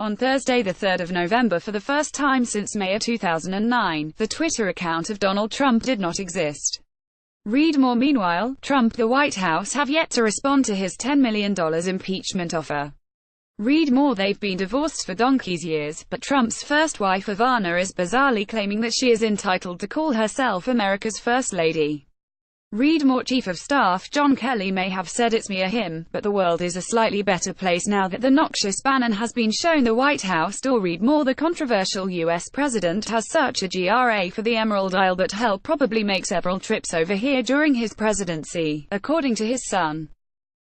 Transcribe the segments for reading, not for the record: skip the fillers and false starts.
On Thursday, the 3rd of November, for the first time since May 2009, the Twitter account of Donald Trump did not exist. Read more. Meanwhile, Trump, the White House have yet to respond to his $10 million impeachment offer. Read more. They've been divorced for donkey's years, but Trump's first wife Ivana is bizarrely claiming that she is entitled to call herself America's First Lady. Read more. Chief of Staff John Kelly may have said it's me or him, but the world is a slightly better place now that the noxious Bannon has been shown the White House door. Read more. The controversial U.S. president has such a GRA for the Emerald Isle that he'll probably make several trips over here during his presidency, according to his son.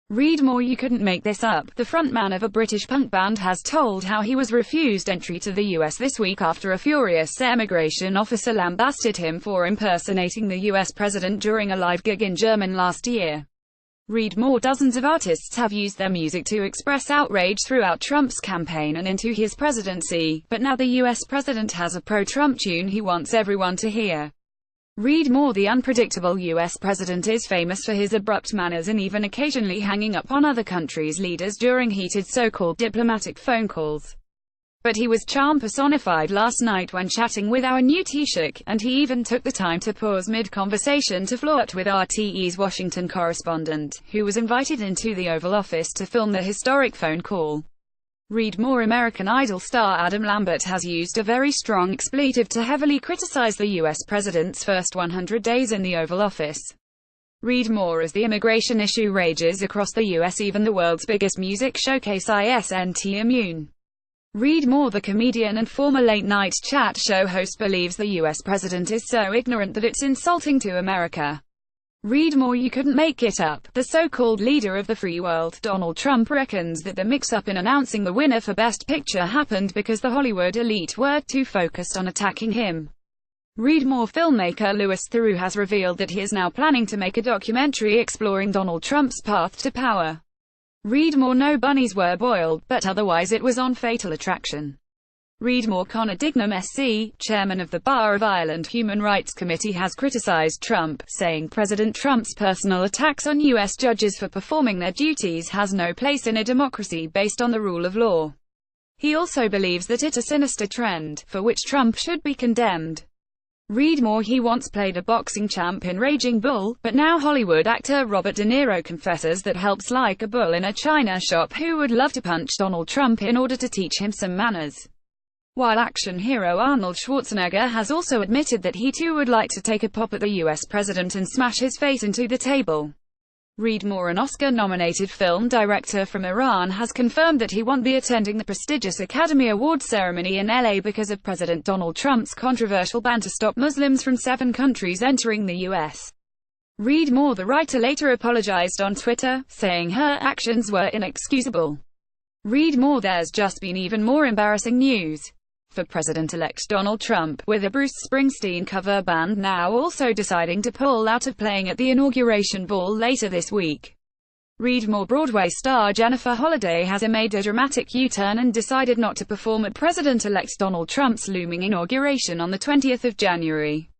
Read more. You couldn't make this up. The frontman of a British punk band has told how he was refused entry to the US this week after a furious immigration officer lambasted him for impersonating the US president during a live gig in German last year. Read more. Dozens of artists have used their music to express outrage throughout Trump's campaign and into his presidency, but now the US president has a pro-Trump tune he wants everyone to hear. Read more. The unpredictable U.S. president is famous for his abrupt manners and even occasionally hanging up on other countries' leaders during heated so-called diplomatic phone calls. But he was charm personified last night when chatting with our new Taoiseach, and he even took the time to pause mid-conversation to flirt with RTE's Washington correspondent, who was invited into the Oval Office to film the historic phone call. Read more. American Idol star Adam Lambert has used a very strong expletive to heavily criticize the U.S. president's first 100 days in the Oval Office. Read more. As the immigration issue rages across the U.S., even the world's biggest music showcase isn't immune. Read more. The comedian and former late-night chat show host believes the U.S. president is so ignorant that it's insulting to America. Read more. You couldn't make it up. The so-called leader of the free world, Donald Trump, reckons that the mix-up in announcing the winner for Best Picture happened because the Hollywood elite were too focused on attacking him. Read more. Filmmaker Louis Theroux has revealed that he is now planning to make a documentary exploring Donald Trump's path to power. Read more. No bunnies were boiled, but otherwise it was on Fatal Attraction. Read more. Conor Dignam SC, chairman of the Bar of Ireland Human Rights Committee, has criticized Trump, saying President Trump's personal attacks on U.S. judges for performing their duties has no place in a democracy based on the rule of law. He also believes that it's a sinister trend, for which Trump should be condemned. Read more. He once played a boxing champ in Raging Bull, but now Hollywood actor Robert De Niro confesses that helps like a bull in a china shop who would love to punch Donald Trump in order to teach him some manners. While action hero Arnold Schwarzenegger has also admitted that he too would like to take a pop at the US president and smash his face into the table. Read more. An Oscar-nominated film director from Iran has confirmed that he won't be attending the prestigious Academy Awards ceremony in LA because of President Donald Trump's controversial ban to stop Muslims from 7 countries entering the US. Read more. The writer later apologized on Twitter, saying her actions were inexcusable. Read more. There's just been even more embarrassing news for President-elect Donald Trump, with a Bruce Springsteen cover band now also deciding to pull out of playing at the inauguration ball later this week. Read more. Broadway star Jennifer Holliday has made a dramatic U-turn and decided not to perform at President-elect Donald Trump's looming inauguration on the 20th of January.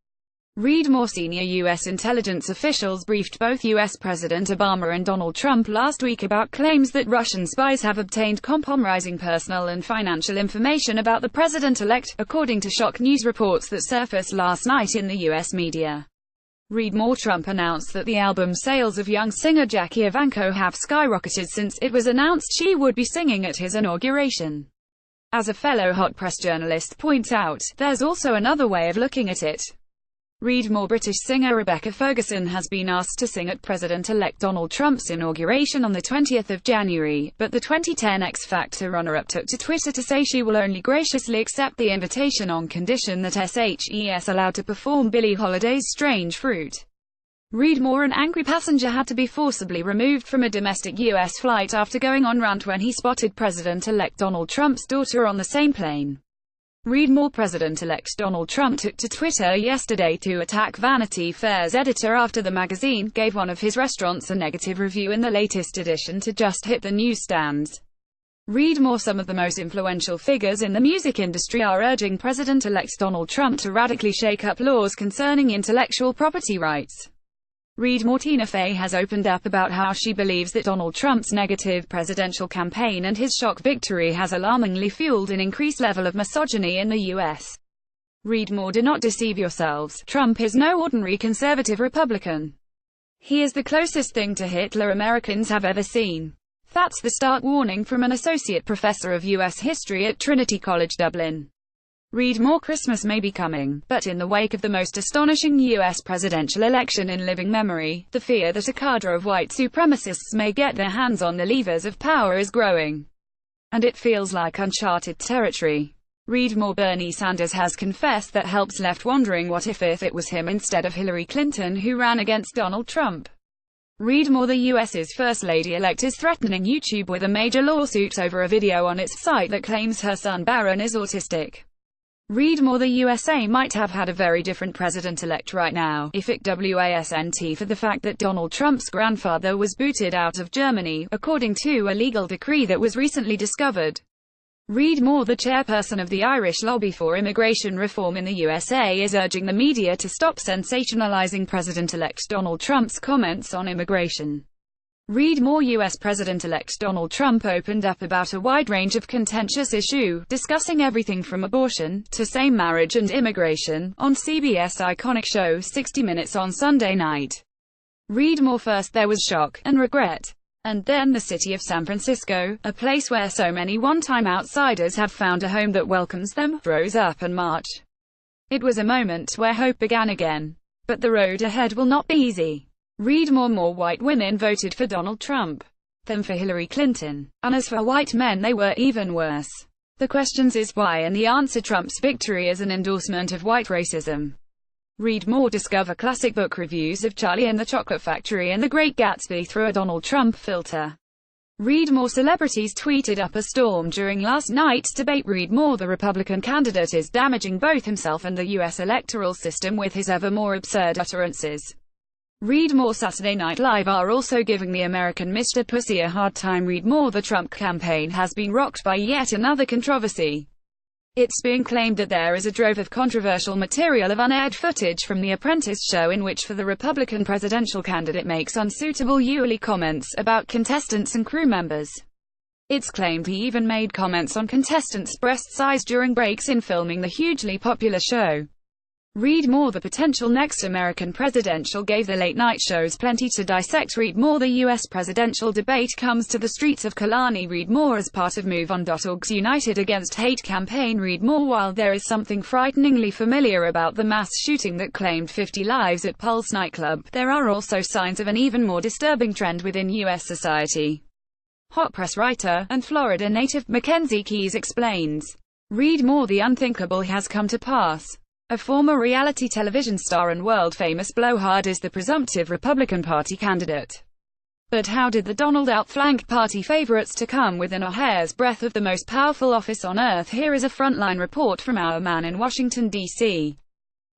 Read more. Senior U.S. intelligence officials briefed both U.S. President Obama and Donald Trump last week about claims that Russian spies have obtained compromising personal and financial information about the president-elect, according to shock news reports that surfaced last night in the U.S. media. Read more. Trump announced that the album sales of young singer Jackie Evancho have skyrocketed since it was announced she would be singing at his inauguration. As a fellow hot press journalist points out, there's also another way of looking at it. Read more. British singer Rebecca Ferguson has been asked to sing at President-elect Donald Trump's inauguration on the 20th of January, but the 2010 X Factor runner-up took to Twitter to say she will only graciously accept the invitation on condition that SHES allowed to perform Billie Holiday's Strange Fruit. Read more. An angry passenger had to be forcibly removed from a domestic U.S. flight after going on rant when he spotted President-elect Donald Trump's daughter on the same plane. Read more. President-elect Donald Trump took to Twitter yesterday to attack Vanity Fair's editor after the magazine gave one of his restaurants a negative review in the latest edition to just hit the newsstands. Read more. Some of the most influential figures in the music industry are urging President-elect Donald Trump to radically shake up laws concerning intellectual property rights. Read more. Tina Fey has opened up about how she believes that Donald Trump's negative presidential campaign and his shock victory has alarmingly fueled an increased level of misogyny in the U.S. Read more. Do not deceive yourselves. Trump is no ordinary conservative Republican. He is the closest thing to Hitler Americans have ever seen. That's the stark warning from an associate professor of U.S. history at Trinity College, Dublin. Read more. Christmas may be coming, but in the wake of the most astonishing U.S. presidential election in living memory, the fear that a cadre of white supremacists may get their hands on the levers of power is growing. And it feels like uncharted territory. Read more. Bernie Sanders has confessed that helps left wondering what if it was him instead of Hillary Clinton who ran against Donald Trump. Read more. The U.S.'s First Lady-elect is threatening YouTube with a major lawsuit over a video on its site that claims her son Barron is autistic. Read more. The USA might have had a very different president-elect right now, if it wasn't for the fact that Donald Trump's grandfather was booted out of Germany, according to a legal decree that was recently discovered. Read more. The chairperson of the Irish lobby for immigration reform in the USA is urging the media to stop sensationalizing President-elect Donald Trump's comments on immigration. Read more. U.S. President-elect Donald Trump opened up about a wide range of contentious issues, discussing everything from abortion to same marriage and immigration, on CBS iconic show 60 Minutes on Sunday night. Read more. First there was shock and regret. And then the city of San Francisco, a place where so many one-time outsiders have found a home that welcomes them, rose up and march. It was a moment where hope began again. But the road ahead will not be easy. Read more. More white women voted for Donald Trump than for Hillary Clinton. And as for white men, they were even worse. The question is why, and the answer: Trump's victory is an endorsement of white racism. Read more. Discover classic book reviews of Charlie and the Chocolate Factory and The Great Gatsby through a Donald Trump filter. Read more. Celebrities tweeted up a storm during last night's debate. Read more. The Republican candidate is damaging both himself and the U.S. electoral system with his ever more absurd utterances. Read more. Saturday Night Live are also giving the American Mr. Pussy a hard time. Read more. The Trump campaign has been rocked by yet another controversy. It's being claimed that there is a trove of controversial material of unaired footage from The Apprentice show in which the Republican presidential candidate makes unsuitable Yuli comments about contestants and crew members. It's claimed he even made comments on contestants' breast size during breaks in filming the hugely popular show. Read more. The potential next American presidential gave the late-night shows plenty to dissect. Read more. The U.S. presidential debate comes to the streets of Killarney. Read more. As part of MoveOn.org's United Against Hate campaign. Read more. While there is something frighteningly familiar about the mass shooting that claimed 50 lives at Pulse nightclub, there are also signs of an even more disturbing trend within U.S. society. Hot press writer and Florida native Mackenzie Keyes explains. Read more. The unthinkable has come to pass. A former reality television star and world-famous blowhard is the presumptive Republican Party candidate. But how did the Donald outflank party favorites to come within a hair's breadth of the most powerful office on earth? Here is a frontline report from our man in Washington, D.C.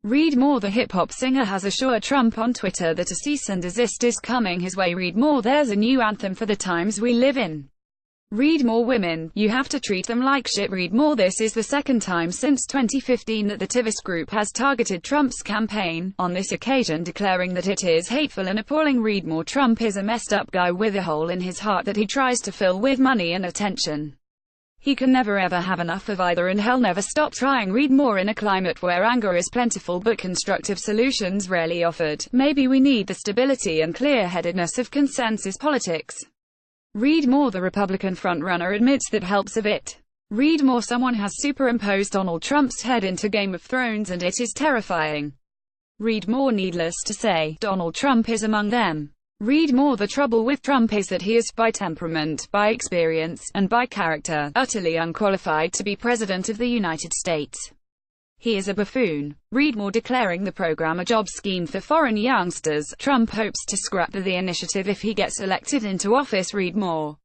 Read more. The hip-hop singer has assured Trump on Twitter that a cease and desist is coming his way. Read more. There's a new anthem for the times we live in. Read more. Women, you have to treat them like shit. Read more. This is the second time since 2015 that the Tivist Group has targeted Trump's campaign, on this occasion declaring that it is hateful and appalling. Read more. Trump is a messed up guy with a hole in his heart that he tries to fill with money and attention. He can never ever have enough of either, and he'll never stop trying. Read more. In a climate where anger is plentiful but constructive solutions rarely offered, maybe we need the stability and clear-headedness of consensus politics. Read more. The Republican frontrunner admits that helps a bit. Read more. Someone has superimposed Donald Trump's head into Game of Thrones and it is terrifying. Read more. Needless to say, Donald Trump is among them. Read more. The trouble with Trump is that he is, by temperament, by experience, and by character, utterly unqualified to be President of the United States. He is a buffoon. Read more. Declaring the program a job scheme for foreign youngsters, Trump hopes to scrap the initiative if he gets elected into office. Read more.